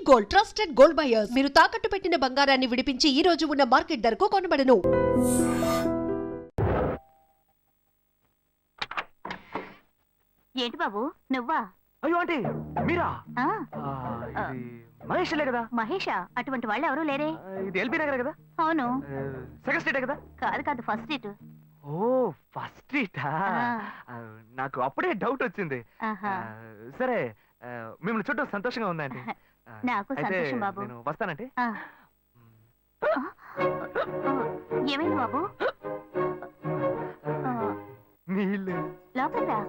Gold, trusted gold buyers. మీరు తాకట్టు పెట్టిన బంగారాన్ని విడిపించి ఈ రోజు ఉన్న మార్కెట్ ధరకు కొనబడను. ఏంటి బాబు నువ్వా? అయ్యో ఆంటీ మీరా? మహేష్లే కదా? మహేషా? అటువంటి వాళ్ళు ఎవరూ లేరే. ఇది ఎల్బీ నగర్ కదా? అవును. సెకండ్ స్ట్రీట్ కదా? కాదు కాదు, ఫస్ట్ స్ట్రీట్. ఓ ఫస్ట్ స్ట్రీటా? నాకు అప్పుడే డౌట్ వచ్చింది. సరే మిమ్మల్ని చూడటం సంతోషంగా ఉందండి. నాకు సంతోషం బాబు. నేను వస్తానంటే. ఏమైంది బాబు? నీళ్ళు లోపలికి రా.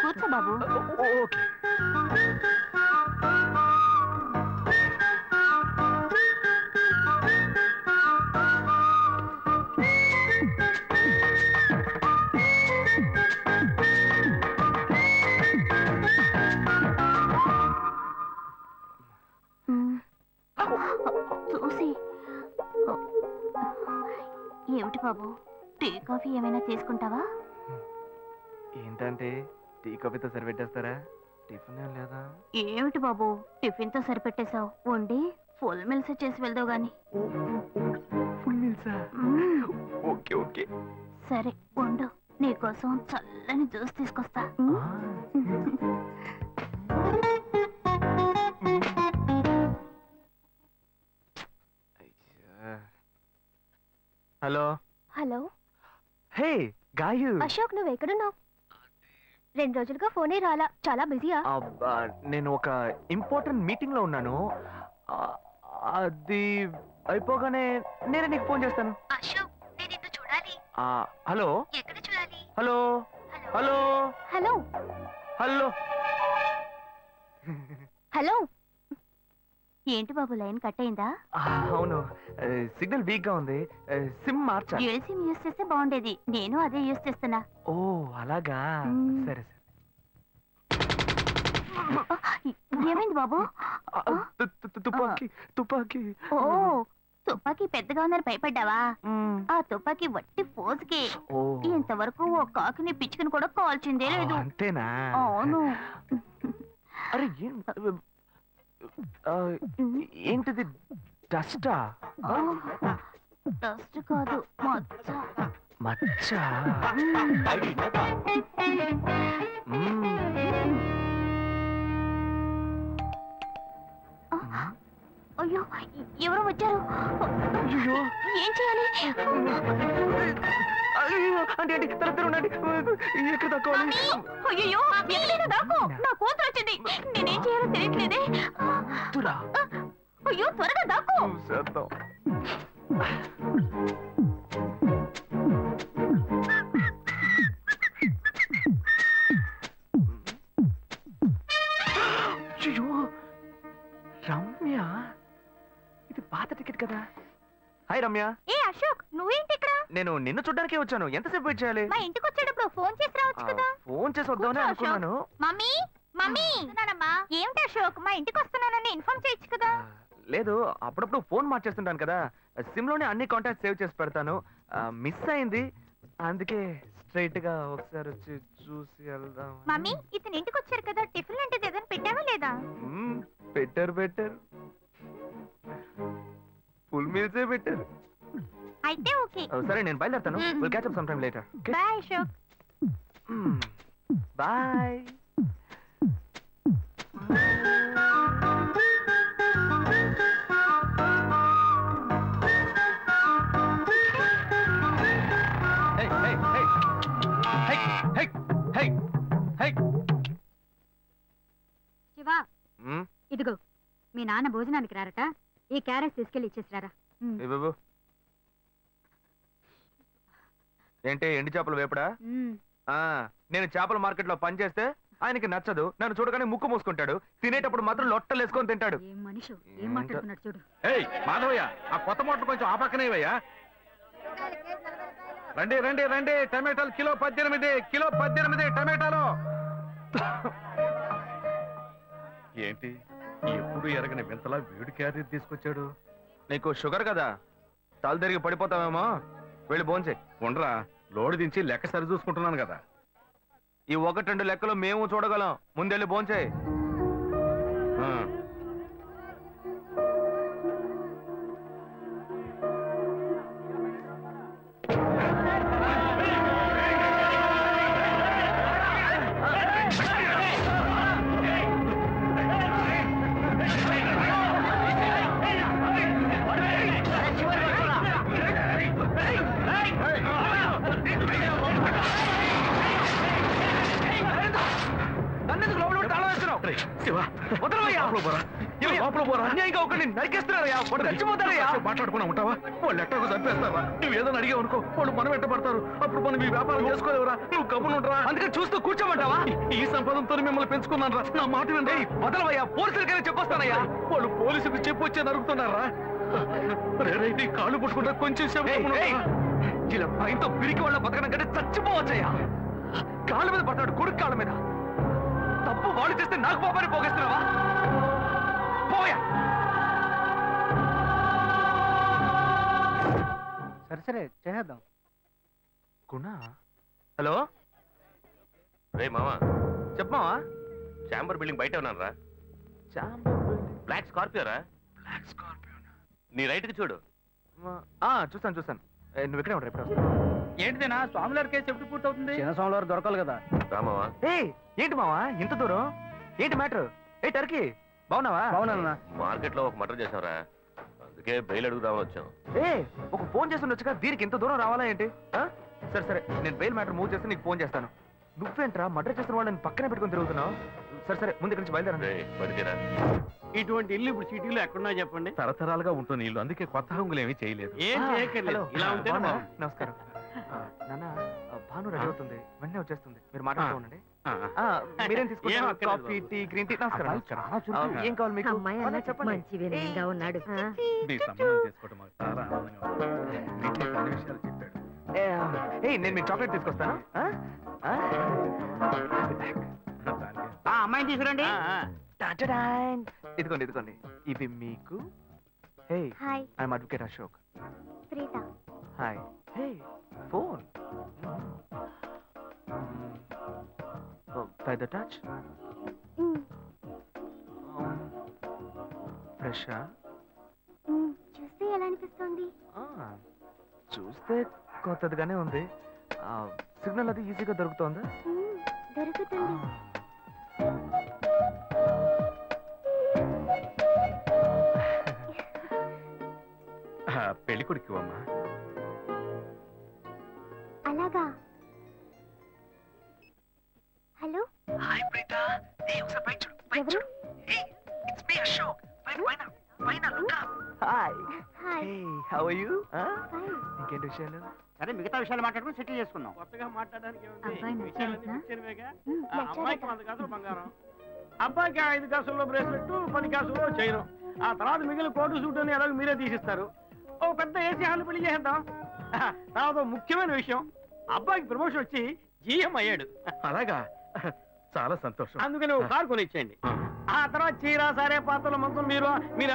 కూర్చో బాబు. ఓకే. చూసి ఏమిటి బాబు, టీ కాఫీ ఏమైనా తీసుకుంటావా? ఏంటంటే టీ కాఫీతో సరిపెట్టేస్తారా? టిఫిన్ లేదా? ఏమిటి బాబు టిఫిన్ తో సరిపెట్టేశావు? వండి ఫుల్ మిల్స్ చేసి వెళ్దావు గాని. ఫుల్ మీల్సా? Okay okay. సరే వండు, నీకోసం చల్లని జ్యూస్ తీసుకొస్తా. Hello hello. Hey Gayu. Ashok నువ్వు ఎక్కడున్నావు? 2 రోజులుగా ఫోనే రాలా, చాలా బిజీయా? నేను ఒక ఇంపార్టెంట్ మీటింగ్ లో ఉన్నాను. అది అయిపోగానే నేనే నీకు ఫోన్ చేస్తాను. అశోక్ నేను నిన్ను చూడాలి. హలో. ఎక్కడ చూడాలి? Hello hello hello hello hello. ఏంటి బాబు లైన్ కట్ అయిందా? అవును, సిగ్నల్ వీక్ గా ఉంది. సిమ్ మార్చా. డ్యూయల్ సిమ్ యూస్ చేస్తే బాగుండేది, నేను అదే యూస్ చేస్తున్నా. ఓ అలాగా. సరే సరే. ఏమైంది బాబు? తుపాకీ తుపాకీ. ఓ తుపాకీ పెద్దగా ఉందని భయపడ్డావా? ఆ తుపాకీ వట్టి ఫోజుకే. ఇంతవరకు ఓ కాకిని పిచ్చుకుని కూడా కాల్చిందే లేదు. అంతేనా? అవును. అరే ఏంటిది? డస్టా? డస్ట్ కాదు, మచ్చ. మచ్చ? అయ్యో ఎవరో వచ్చారు. ఏం చేయాలి? అంటే ఎక్కడ తక్కువాలి? అయ్యో ఎక్కడైనా దాకో, నా కూతురు వచ్చింది. నేనేం చేయాలో తెలియట్లేదే. అయ్యో త్వరగా దాకో. రమ్య, ఇది పాత టికెట్ కదా? హాయ్ రమ్య. ఏ అశోక్ నువ్వేంటి ఇక్కడ? నేను నిన్ను చూడ్డానికే వచ్చాను. ఎంతసేపు వెయిట్ చేయాలి? మా ఇంటికి వచ్చేటప్పుడు ఫోన్ చేసి రావచ్చు కదా. ఫోన్ చేసి వద్దామని అనుకున్నాను. మమ్మీ మమ్మీ ఏమిటి అశోక్, మా ఇంటికి వస్తున్నానని ఇన్ఫార్మ్ చేయొచ్చు కదా. లేదు, అప్పుడప్పుడు ఫోన్ మార్చేస్తుంటాను కదా, సిమ్ లోనే అన్ని కాంటాక్ట్ సేవ్ చేసి పెడతాను. మిస్ అయింది, అందుకే స్ట్రైట్ గా ఒకసారి వచ్చి చూసి వెళ్దాం. మమ్మీ ఇతను ఇంటికి వచ్చారు కదా, టిఫిన్ లాంటిది ఏదైనా పెట్టావా లేదా? పెట్టారు పెట్టారు, ఫుల్ మీల్సే పెట్టారు. అయితే ఓకే. సరే నేను బయలుదేరుతాను. Will catch up some time later. Bye Ashok. Bye. Shiva, ఇదిగో మీ నాన్న భోజనానికి రారట, ఈ క్యారెట్ తీసుకెళ్లి ఇచ్చేసిరారా. ఏంటి ఎండి చేపలు వేపడా? నేను చేపల మార్కెట్ లో పనిచేస్తే ఆయనకి నచ్చదు. నన్ను చూడగానే ముక్కు మూసుకుంటాడు. తినేటప్పుడు మాత్రం లొట్టలు వేసుకొని తింటాడు. ఏం మనిషి, ఏం మాట్లాడుతున్నాడు చూడు. మాధవయ్య, ఆ కొత్త మోటార్ కొంచెం ఆ పక్కనేవయ్యా. రండి రండి రండి, టమాటాలు కిలో 18, కిలో 18 టమాటాలు. ఏంటి ఎప్పుడు ఎరగని వింతలా వేడి క్యారీ తీసుకొచ్చాడు? నీకు షుగర్ కదా, తల తిరిగి పడిపోతావేమో. వెళ్ళి భోంచే. ఉండరా, లోడు దించి లెక్క సరి చూసుకుంటున్నాను కదా. ఈ 1-2 లెక్కలు మేము చూడగలం. ముందెళ్ళి భోంచేయి. నన్నెందుకు లోపల పెట్టి తాళం వేస్తున్నావు? శివ వదలవయ్యా. లోపల పోరా. అన్యాయంగా ఒకరిని నరికేస్తున్నారయ్యా. వాడు చచ్చిపోతారయ్యా. మాట్లాడుకున్నా ఉంటావా? వాళ్ళు ఎట్టకు చంపేస్తారా? నువ్వు ఏదైనా అడిగావు అనుకో, వాళ్ళు మనం వెంటబడతారు. అప్పుడు మనం ఈ వ్యాపారం చేసుకోలేవురా. నువ్వు గమ్మునుంటరా. అందుకని చూస్తూ కూర్చోమంటావా? ఈ సంపదంతో మిమ్మల్ని పెంచుకున్నాను రా. నా మాట వినండి. వదలవయ్యా. పోలీసులకైనా చెప్పొస్తానయ్యా. వాళ్ళు పోలీసులకు చెప్పి వచ్చే నరుకుతున్నారా? నీ కాళ్ళు పుట్టుకుంటా కొంచెం సేపు గమ్మునుండరా. ఇలా భయంతో పిరికి వాళ్ళ బతకడం కంటే చచ్చిపోవచ్చయ్యా. కాళ్ళ మీద పడతాడు, కొడుకు కాళ్ళ మీద. తప్పు వాళ్ళు చేస్తే నాకు పాపాన్ని పోగేస్తున్నావా? పోయా. సరే చేద్దాం. గుణ. హలో రే మామా, చెప్పమావా. చాంబర్ బిల్డింగ్ బయట ఉన్నాను రా. బ్లాక్ స్కార్పియో రా. Black Scorpio. నీ రైట్ కి చూడు. చూస్తాను. నువ్వు ఇక్కడే ఉంటా. ఎప్పుడు వస్తా? ఏంటిదేనా స్వామివారి కేసు ఎప్పుడు పూర్తవుతుంది? చిన్న స్వామివారు దొరకాలి కదా. రా మామా. ఏంటి మావా ఇంత దూరం? ఏంటి మ్యాటర్? టర్కీ బాగున్నావా? బాగున్నా. మార్కెట్ లో ఒక మర్డర్ చేసావురా, అందుకే బెయిల్ అడుగుదామని వచ్చాం. ఒక ఫోన్ చేసి ఉండొచ్చుగా, దీనికి ఇంత దూరం రావాలా ఏంటి? సరే నేను బెయిల్ మ్యాటర్ మూవ్ చేస్తే నీకు ఫోన్ చేస్తాను. నువ్వేంట్రా మర్డర్ చేసిన వాళ్ళని పక్కనే పెట్టుకుని తిరుగుతున్నావు? సరే ముందు ఇక్కడి నుంచి బయలుదేరండి. రే పడితేరా. ఇటువంటి ఇల్లు ఇప్పుడు సిటీలో ఎక్కడున్నా చెప్పండి. తరతరాలుగా ఉంటుంది ఇల్లు, అందుకే కొత్త హంగులు ఏమీ చేయలేదు. ఏం చేయక్కర్లేదు. ఇలా ఉంటే బాగున్నారా? నమస్కారం. నాన్న, భాను రెడీ అవుతుంది, వెంటనే వచ్చేస్తుంది. మీరు మాట్లాడుతూ ఉండండి. మీరేం తీసుకుంటారు? Coffee, tea, green tea? నమస్కారం. ఏం కావాలి మీకు? చెప్పండి. మంచి వినయంగా ఉన్నాడు. మీ సంబంధం చేసుకోవడం మాకు చాలా ఆనందంగా ఉంది. మీతో కొన్ని విషయాలు చెప్పాడు. నేను మీకు చాక్లెట్ తీసుకొస్తాను. అమ్మాయిని తీసుకురండి. ఇదిగోండి ఇవి మీకు. Hi, I'm advocate Ashok. Preetha. Hi. Phone by the touch. ఫ్రెషా? చూస్తే ఎలా అనిపిస్తుంది? చూస్తే కొత్తదిగానే ఉంది. సిగ్నల్ అది ఈజీగా దొరుకుతోందా? దొరుకుతుంది. పెళ్లి కొడుకు అమ్మా. అలాగా. హలో. హాయ్ ప్రీత. ఒకసారి పైకి చూడు. పైకి చూడు. It's me Ashok. పైన look up. Hi. Hi. How are you? Fine. ఇంకేంటి విషయాలు? సరే మిగతా విషయాలు మాట్లాడుకుని సెటిల్ చేసుకుందాం. కొత్తగా మాట్లాడడానికి అబ్బాయి నచ్చాడా? అమ్మాయికి 100 కాసులు బంగారం, అబ్బాయికి 5 కాసుల్లో బ్రేస్లెట్, 10 కాసుల్లో చైను. ఆ తర్వాత మిగిలిన కోటు సూట్ అని ఎలాగో మీరే తీసిస్తారు. ఓ పెద్ద ఏసీ హాల్ పెళ్లి చేద్దాం. తర్వాత ముఖ్యమైన విషయం, అబ్బాయికి ప్రమోషన్ వచ్చి జీఎం అయ్యాడు. అలాగా, చాలా సంతోషం. అందుకని ఒక కారు కొనిచ్చేయండి. ఆ తర్వాత చీర, సారే, పాత్రల మొత్తం మీరు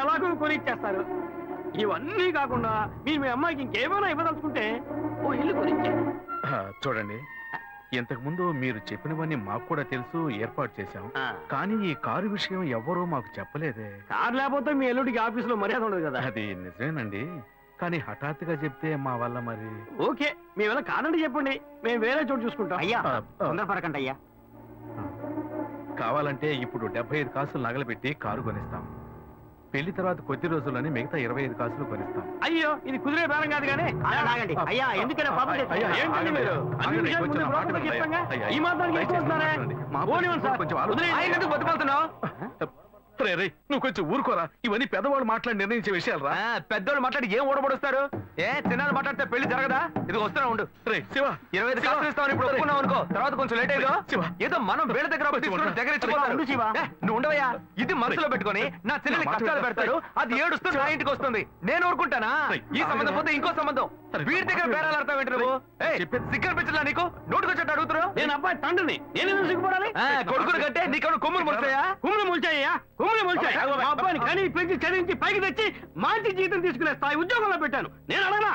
ఎలాగో కొనిచ్చేస్తారు. ఇవన్నీ కాకుండా మీరు మీ అమ్మాయికి ఇంకేమైనా ఇవ్వదలుచుకుంటే ఓ ఇల్లు కొనిచ్చేయండి. చూడండి, ఇంతకు ముందు మీరు చెప్పినవన్నీ మాకు కూడా తెలుసు, ఏర్పాటు చేశాం. కానీ ఈ కారు విషయం ఎవ్వరూ మాకు చెప్పలేదే. కారు లేకపోతే మీ ఎల్లుడికి ఆఫీసులో మర్యాద ఉండదు కదా. అది నిజమేనండి, కానీ హఠాత్తుగా చెప్తే మా వల్ల మరి. ఓకే, మేము ఎలా కాదండి చెప్పండి, మేము వేరే చోటు చూసుకుంటాం. అయ్యా, తొందరపడకండి అయ్యా. కావాలంటే ఇప్పుడు 75 కాసులు నగలబెట్టి కారు కొనిస్తాం. పెళ్లి తర్వాత కొద్ది రోజుల్లోనే మిగతా 25 కాసులు కొనిస్తాం. అయ్యో, ఇది కుదిరే బేరం కాదు కానీ. అయ్యా, ఎందుకైనా పాపం అయ్యా, ఏంటండి మీరు? అన్ని విషయాలు ముందు బ్రోకర్కి చెప్తాంగా. ఈ మాత్రానికి ఎక్కువ వస్తున్నారే? పోనివ్వండి సార్. ఆయన ఎందుకు బతుకుతున్నావు? నువ్వు కొంచెం ఊరుకోరా, ఇవన్నీ పెద్దవాళ్ళు మాట్లాడి నిర్ణయించే విషయాలు రా. పెద్దోళ్ళు మాట్లాడి ఏం ఓడబడుస్తారు? చిన్నాళ్ళు మాట్లాడితే పెళ్లి జరగదా? ఇది వస్తున్నా ఉండు. రే శివ, 25 కాసులు ఇస్తామని ఇప్పుడు ఒప్పుకున్నావు అనుకో, తర్వాత కొంచెం లేట్ అయ్యో. శివ, ఏదో మనం వీళ్ళ దగ్గర దగ్గర నువ్వు ఉండవయ్యా. ఇది మనసులో పెట్టుకొని నా చెల్లెని కష్టాలు పెడతాడు, అది ఏడుస్తూ నా ఇంటికి వస్తుంది. నేను ఊరుకుంటానా? ఈ సంబంధం పోతే ఇంకో సంబంధం. వీడి దగ్గర బేరాలు ఆడతావు ఏంటి నువ్వు? సిగ్గర్ పిచ్చలా నీకు? నోటుకొచ్చేట్టు అడుగుతున్నావు. నేను అబ్బాయి తండ్రిని, నేను ఎందుకు సిగ్గుపడాలి? కొడుకులు కంటే నీకు కొమ్ములు ముల్చాయా? కుమ్ములు ముల్చాయ్యా, కుమ్ములు ముల్చాయి. వచ్చాయి. మా అబ్బాయిని కానీ పెంచి చదివించి పైకి తెచ్చి మంచి జీతం తీసుకునే స్థాయి ఉద్యోగంలో పెట్టాను. నేను అడగనా?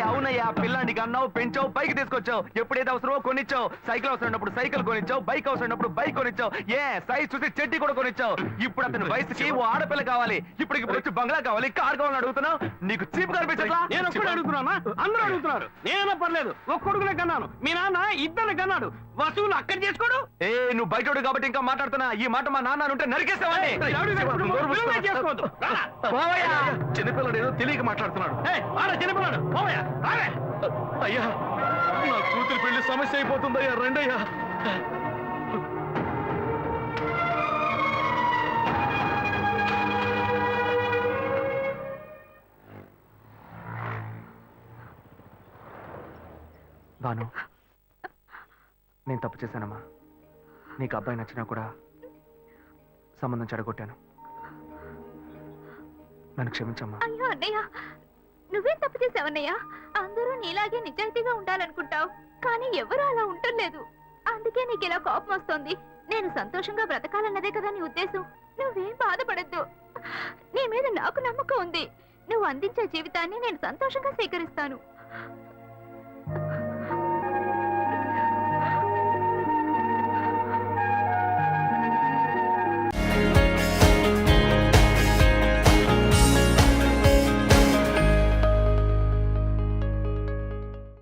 అవునయ్యా, పిల్లానికి అన్నావు, పెంచావు, పైకి తీసుకొచ్చావు. ఎప్పుడైతే అవసరమో కొనిచ్చావు. సైకిల్ అవసరం ఉన్నప్పుడు సైకిల్ కొనిచ్చావు, బైక్ అవసరం ఉన్నప్పుడు బైక్ కొనిచ్చావు. సైజ్ చూసి చెడ్డీ కూడా కొనిచ్చావు. ఇప్పుడు అతని వయసుకి ఓ ఆడపిల్ల కావాలి. ఇప్పుడు వచ్చి బంగ్లా కావాలి, కార్ కావాలని అడుగుతున్నావు. నీకు చీప్ కనిపించట్లా? నేను ఒక్కడే అడుగుతున్నా? అందరూ అడుగుతున్నారు. నేనే పర్లేదు, ఒక్కొడుకునే కన్నాను. మీ నాన్న ఇద్దరు కన్నాడు. వసూలు అక్కడ చేసుకోడు. నువ్వు బయటోడు కాబట్టి ఇంకా మాట్లాడుతున్నా. ఈ మాట మా నాన్న ఉంటే నరికేస్తావని. చేసుకోవద్దు. చిన్నపిల్లడు ఏదో తెలియక మాట్లాడుతున్నాడు. చిన్నపిల్లాడు పోవయ్యా, రావే. అయ్యా, నా కూతురు పెళ్లి సమస్య అయిపోతుందయ్యా, రండయ్యా. భాను, నేను తప్పు చేశానమ్మా. నీకు అబ్బాయి నచ్చినా కూడా సంబంధం చెడగొట్టాను. నన్ను క్షమించమ్మా. అయ్యో అన్నయ్య, నువ్వేం తప్పు చేసావన్నయ్య? అందరూ నీలాగే నిజాయితీగా ఉండాలనుకుంటావు, కానీ ఎవరు అలా ఉండలేదు. అందుకే నీకు ఇలా కోపం వస్తుంది. నేను సంతోషంగా బ్రతకాలన్నదే కదా నీ ఉద్దేశం. నువ్వేం బాధపడద్దు. నీ మీద నాకు నమ్మకం ఉంది. నువ్వు అందించే జీవితాన్ని నేను సంతోషంగా స్వీకరిస్తాను.